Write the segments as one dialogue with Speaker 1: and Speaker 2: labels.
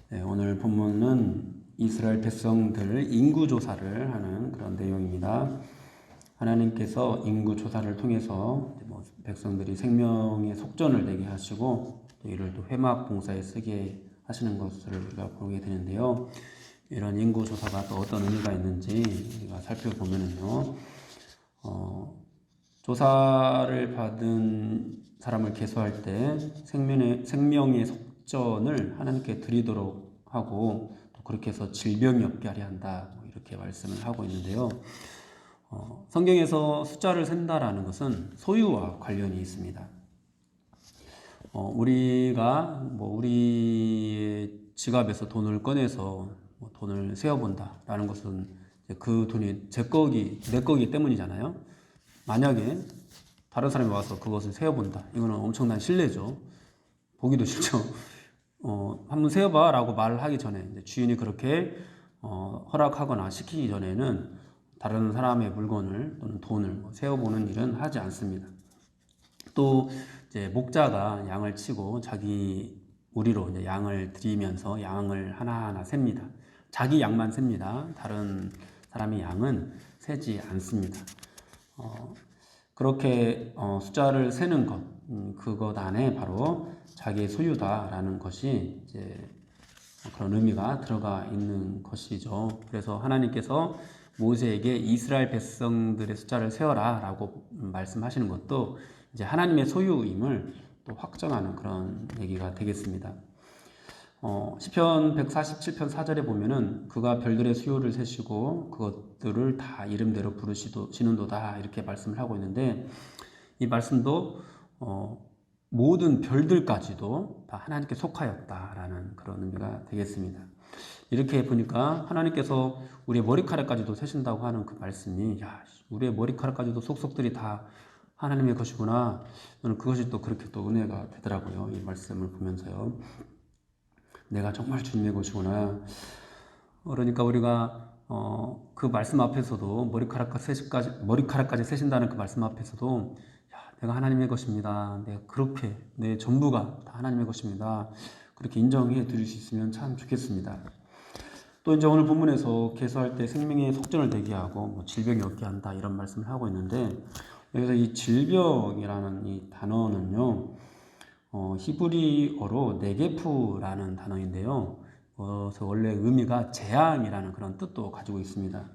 Speaker 1: 네, 오늘 본문은 이스라엘 백성들 인구조사를 하는 그런 내용입니다. 하나님께서 인구조사를 통해서 백성들이 생명의 속전을 내게 하시고 또 이를 또 회막 봉사에 쓰게 하시는 것을 우리가 보게 되는데요. 이런 인구조사가 또 어떤 의미가 있는지 우리가 살펴보면요. 조사를 받은 사람을 계수할 때 생명의 속전을 하나님께 드리도록 하고 또 그렇게 해서 질병이 없게 하려 한다, 이렇게 말씀을 하고 있는데요. 성경에서 숫자를 센다라는 것은 소유와 관련이 있습니다. 우리가 우리의 지갑에서 돈을 꺼내서 돈을 세어본다라는 것은 그 돈이 내 거기 때문이잖아요. 만약에 다른 사람이 와서 그것을 세어본다, 이거는 엄청난 신뢰죠. 보기도 싫죠. 한번 세어봐 라고 말을 하기 전에, 주인이 그렇게 허락하거나 시키기 전에는 다른 사람의 물건을 또는 돈을 세어보는 일은 하지 않습니다. 또 이제 목자가 양을 치고 자기 우리로 이제 양을 드리면서 양을 하나하나 셉니다. 자기 양만 셉니다. 다른 사람의 양은 세지 않습니다. 그렇게 숫자를 세는 것, 그것 안에 바로 자기의 소유다라는 것이 이제 그런 의미가 들어가 있는 것이죠. 그래서 하나님께서 모세에게 이스라엘 백성들의 숫자를 세어라라고 말씀하시는 것도 이제 하나님의 소유임을 또 확정하는 그런 얘기가 되겠습니다. 시편 147편 4절에 보면은 그가 별들의 수요를 세시고 그것들을 다 이름대로 부르시는도다, 이렇게 말씀을 하고 있는데, 이 말씀도 모든 별들까지도 다 하나님께 속하였다라는 그런 의미가 되겠습니다. 이렇게 보니까 하나님께서 우리의 머리카락까지도 세신다고 하는 그 말씀이, 우리의 머리카락까지도 속속들이 다 하나님의 것이구나, 저는 그것이 또 그렇게 또 은혜가 되더라고요. 이 말씀을 보면서요. 내가 정말 주님의 것이구나. 그러니까 우리가 그 말씀 앞에서도 머리카락까지 세신다는 그 말씀 앞에서도 내가 하나님의 것입니다, 내가 그렇게 내 전부가 다 하나님의 것입니다, 그렇게 인정해 드릴 수 있으면 참 좋겠습니다. 또 이제 오늘 본문에서 계수할 때 생명의 속전을 되게 하고 질병이 없게 한다, 이런 말씀을 하고 있는데, 여기서 이 질병이라는 이 단어는요, 히브리어로 네게프라는 단어인데요. 그래서 원래 의미가 재앙이라는 그런 뜻도 가지고 있습니다.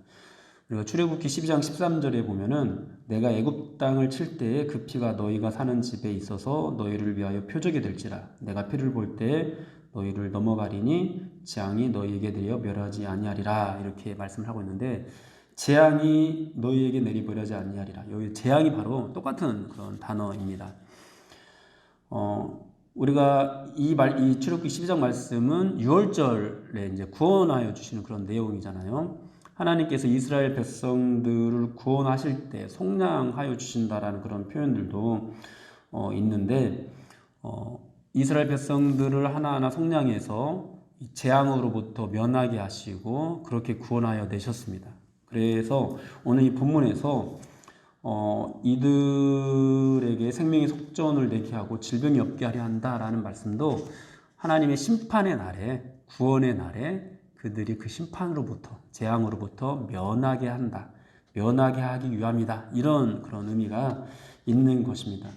Speaker 1: 우리가 출애굽기 12장 13절에 보면은 내가 애굽 땅을 칠 때에 그 피가 너희가 사는 집에 있어서 너희를 위하여 표적이 될지라, 내가 피를 볼 때 너희를 넘어가리니 재앙이 너희에게 내려 멸하지 아니하리라, 이렇게 말씀을 하고 있는데, 재앙이 너희에게 내리버려지 아니하리라, 여기 재앙이 바로 똑같은 그런 단어입니다. 우리가 이 출애굽기 12장 말씀은 6월절에 이제 구원하여 주시는 그런 내용이잖아요. 하나님께서 이스라엘 백성들을 구원하실 때 속량하여 주신다라는 그런 표현들도 있는데, 이스라엘 백성들을 하나하나 속량해서 재앙으로부터 면하게 하시고 그렇게 구원하여 내셨습니다. 그래서 오늘 이 본문에서 이들에게 생명의 속전을 내게 하고 질병이 없게 하려 한다라는 말씀도 하나님의 심판의 날에, 구원의 날에 그들이 그 심판으로부터, 재앙으로부터 면하게 한다, 면하게 하기 위함이다, 이런 그런 의미가 있는 것입니다.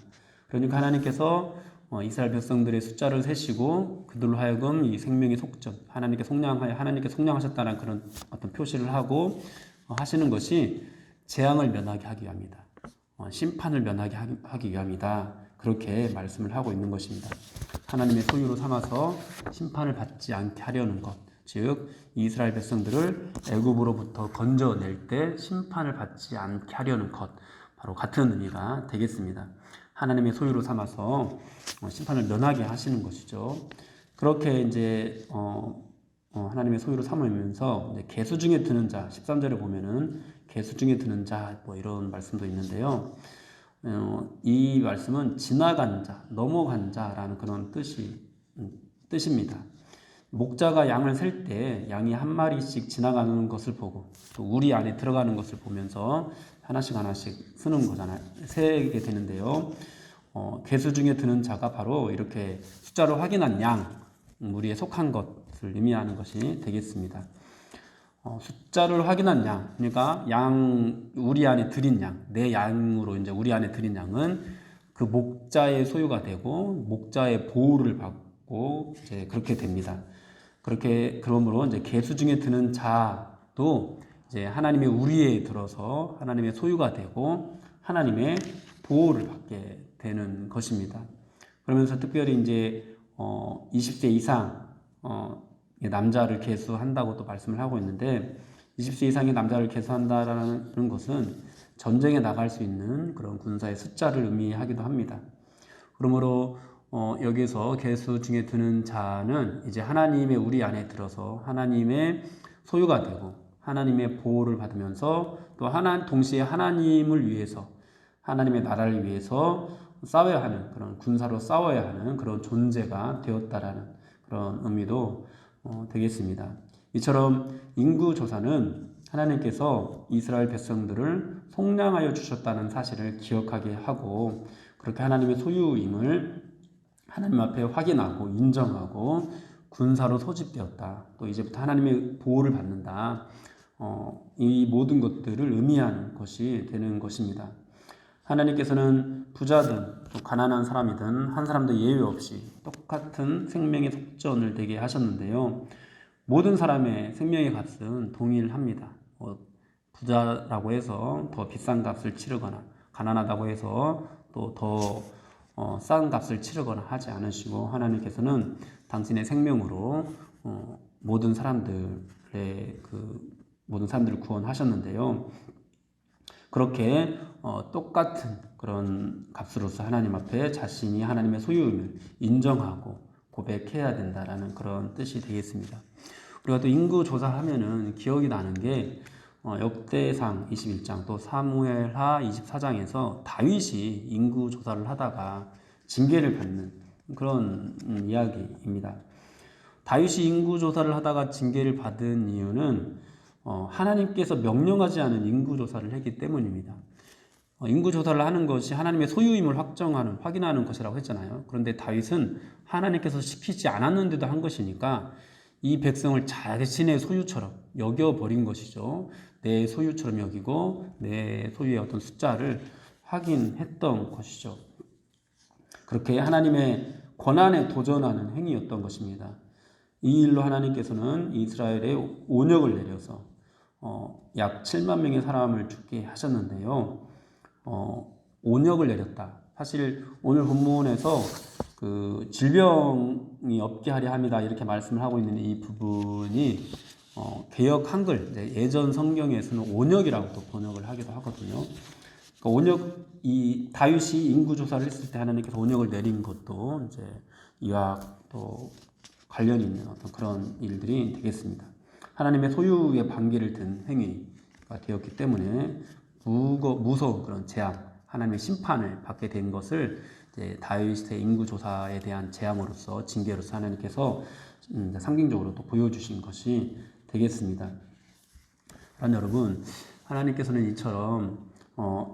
Speaker 1: 그러니까 하나님께서 이스라엘 백성들의 숫자를 세시고 그들로 하여금 이 생명의 속전, 하나님께 속량하셨다는 그런 어떤 표시를 하고 하시는 것이 재앙을 면하게 하기 위함이다, 심판을 면하게 하기 위함이다, 그렇게 말씀을 하고 있는 것입니다. 하나님의 소유로 삼아서 심판을 받지 않게 하려는 것, 즉 이스라엘 백성들을 애굽으로부터 건져낼 때 심판을 받지 않게 하려는 것, 바로 같은 의미가 되겠습니다. 하나님의 소유로 삼아서 심판을 면하게 하시는 것이죠. 그렇게 이제 하나님의 소유로 삼으면서 계수 중에 드는 자, 13절에 보면은 계수 중에 드는 자, 이런 말씀도 있는데요. 이 말씀은 지나간 자, 넘어간 자라는 그런 뜻입니다. 목자가 양을 셀 때 양이 한 마리씩 지나가는 것을 보고 또 우리 안에 들어가는 것을 보면서 하나씩 쓰는 거잖아요. 세게 되는데요. 계수 중에 드는 자가 바로 이렇게 숫자로 확인한 양, 우리의 속한 것을 의미하는 것이 되겠습니다. 숫자를 확인한 양, 그러니까 우리 안에 들인 양, 내 양으로 이제 우리 안에 들인 양은 그 목자의 소유가 되고 목자의 보호를 받고 이제 그렇게 됩니다. 그러므로 이제 계수 중에 드는 자도 이제 하나님의 우리에 들어서 하나님의 소유가 되고 하나님의 보호를 받게 되는 것입니다. 그러면서 특별히 이제 20세 이상 남자를 계수한다고 또 말씀을 하고 있는데 20세 이상의 남자를 계수한다라는 것은 전쟁에 나갈 수 있는 그런 군사의 숫자를 의미하기도 합니다. 그러므로 여기서 계수 중에 드는 자는 이제 하나님의 우리 안에 들어서 하나님의 소유가 되고 하나님의 보호를 받으면서 또 동시에 하나님을 위해서 하나님의 나라를 위해서 싸워야 하는 그런 군사로 싸워야 하는 그런 존재가 되었다라는 그런 의미도 되겠습니다. 이처럼 인구조사는 하나님께서 이스라엘 백성들을 속량하여 주셨다는 사실을 기억하게 하고 그렇게 하나님의 소유임을 하나님 앞에 확인하고 인정하고 군사로 소집되었다. 또 이제부터 하나님의 보호를 받는다. 이 모든 것들을 의미하는 것이 되는 것입니다. 하나님께서는 부자든 또 가난한 사람이든 한 사람도 예외 없이 똑같은 생명의 속전을 되게 하셨는데요. 모든 사람의 생명의 값은 동일합니다. 부자라고 해서 더 비싼 값을 치르거나 가난하다고 해서 또 더 싼 값을 치르거나 하지 않으시고 하나님께서는 당신의 생명으로 모든 사람들을 구원하셨는데요. 그렇게 똑같은 그런 값으로서 하나님 앞에 자신이 하나님의 소유임을 인정하고 고백해야 된다라는 그런 뜻이 되겠습니다. 우리가 또 인구조사하면은 기억이 나는 게 역대상 21장 또 사무엘하 24장에서 다윗이 인구조사를 하다가 징계를 받는 그런 이야기입니다. 다윗이 인구조사를 하다가 징계를 받은 이유는 하나님께서 명령하지 않은 인구조사를 했기 때문입니다. 인구조사를 하는 것이 하나님의 소유임을 확인하는 것이라고 했잖아요. 그런데 다윗은 하나님께서 시키지 않았는데도 한 것이니까 이 백성을 자신의 소유처럼 여겨버린 것이죠. 내 소유처럼 여기고 내 소유의 어떤 숫자를 확인했던 것이죠. 그렇게 하나님의 권한에 도전하는 행위였던 것입니다. 이 일로 하나님께서는 이스라엘에 온역을 내려서 약 7만 명의 사람을 죽게 하셨는데요. 온역을 내렸다. 사실 오늘 본문에서 그 질병이 없게 하려 함이다 이렇게 말씀을 하고 있는 이 부분이 개역 한글 예전 성경에서는 온역이라고 또 번역을 하기도 하거든요. 그러니까 이 다윗이 인구 조사를 했을 때 하나님께서 온역을 내린 것도 이제 이와 또 관련이 있는 어떤 그런 일들이 되겠습니다. 하나님의 소유의 반기를 든 행위가 되었기 때문에 무서운 그런 재앙, 하나님의 심판을 받게 된 것을 이제 다윗의 인구 조사에 대한 재앙으로서 징계로서 하나님께서 상징적으로 또 보여주신 것이 되겠습니다. 여러분, 하나님께서는 이처럼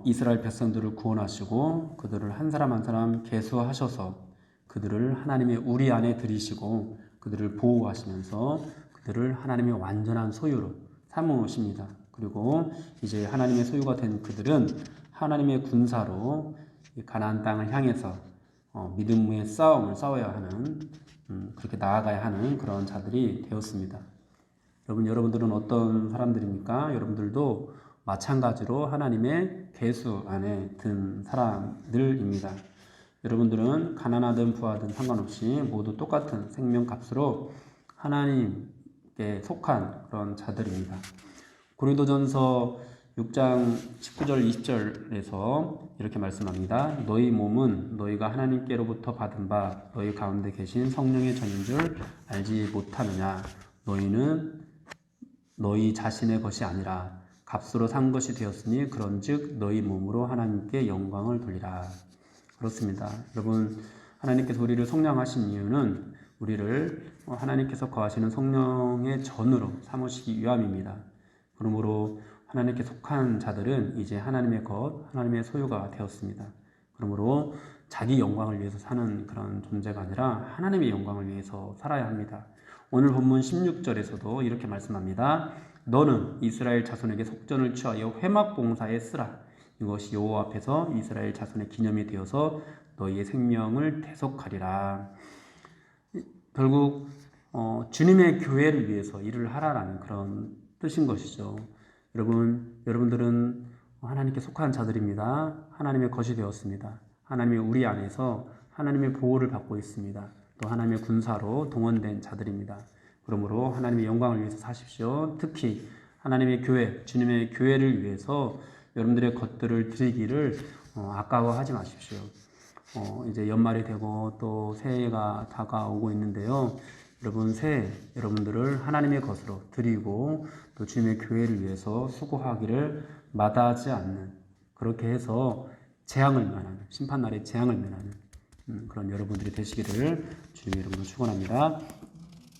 Speaker 1: 이스라엘 백성들을 구원하시고 그들을 한 사람 한 사람 계수하셔서 그들을 하나님의 우리 안에 들이시고 그들을 보호하시면서 그들을 하나님의 완전한 소유로 삼으십니다. 그리고 이제 하나님의 소유가 된 그들은 하나님의 군사로 가나안 땅을 향해서 믿음의 싸움을 싸워야 하는 그렇게 나아가야 하는 그런 자들이 되었습니다. 여러분들은 어떤 사람들입니까? 여러분들도 마찬가지로 하나님의 계수 안에 든 사람들입니다. 여러분들은 가난하든 부하든 상관없이 모두 똑같은 생명값으로 하나님께 속한 그런 자들입니다. 고린도전서 6장 19절 20절에서 이렇게 말씀합니다. 너희 몸은 너희가 하나님께로부터 받은 바 너희 가운데 계신 성령의 전인 줄 알지 못하느냐. 너희는 너희 자신의 것이 아니라 값으로 산 것이 되었으니 그런즉 너희 몸으로 하나님께 영광을 돌리라. 그렇습니다. 여러분, 하나님께서 우리를 속량하신 이유는 우리를 하나님께서 거하시는 성령의 전으로 삼으시기 위함입니다. 그러므로 하나님께 속한 자들은 이제 하나님의 것, 하나님의 소유가 되었습니다. 그러므로 자기 영광을 위해서 사는 그런 존재가 아니라 하나님의 영광을 위해서 살아야 합니다. 오늘 본문 16절에서도 이렇게 말씀합니다. 너는 이스라엘 자손에게 속전을 취하여 회막 봉사에 쓰라. 이것이 여호와 앞에서 이스라엘 자손의 기념이 되어서 너희의 생명을 대속하리라. 결국 주님의 교회를 위해서 일을 하라라는 그런 뜻인 것이죠. 여러분들은 하나님께 속한 자들입니다. 하나님의 것이 되었습니다. 하나님이 우리 안에서 하나님의 보호를 받고 있습니다. 또 하나님의 군사로 동원된 자들입니다. 그러므로 하나님의 영광을 위해서 사십시오. 특히 하나님의 교회, 주님의 교회를 위해서 여러분들의 것들을 드리기를 아까워하지 마십시오. 이제 연말이 되고 또 새해가 다가오고 있는데요. 여러분 새해 여러분들을 하나님의 것으로 드리고 또 주님의 교회를 위해서 수고하기를 마다하지 않는, 그렇게 해서 재앙을 면하는, 심판날의 재앙을 면하는 그런 여러분들이 되시기를 주님의 이름으로 축원합니다.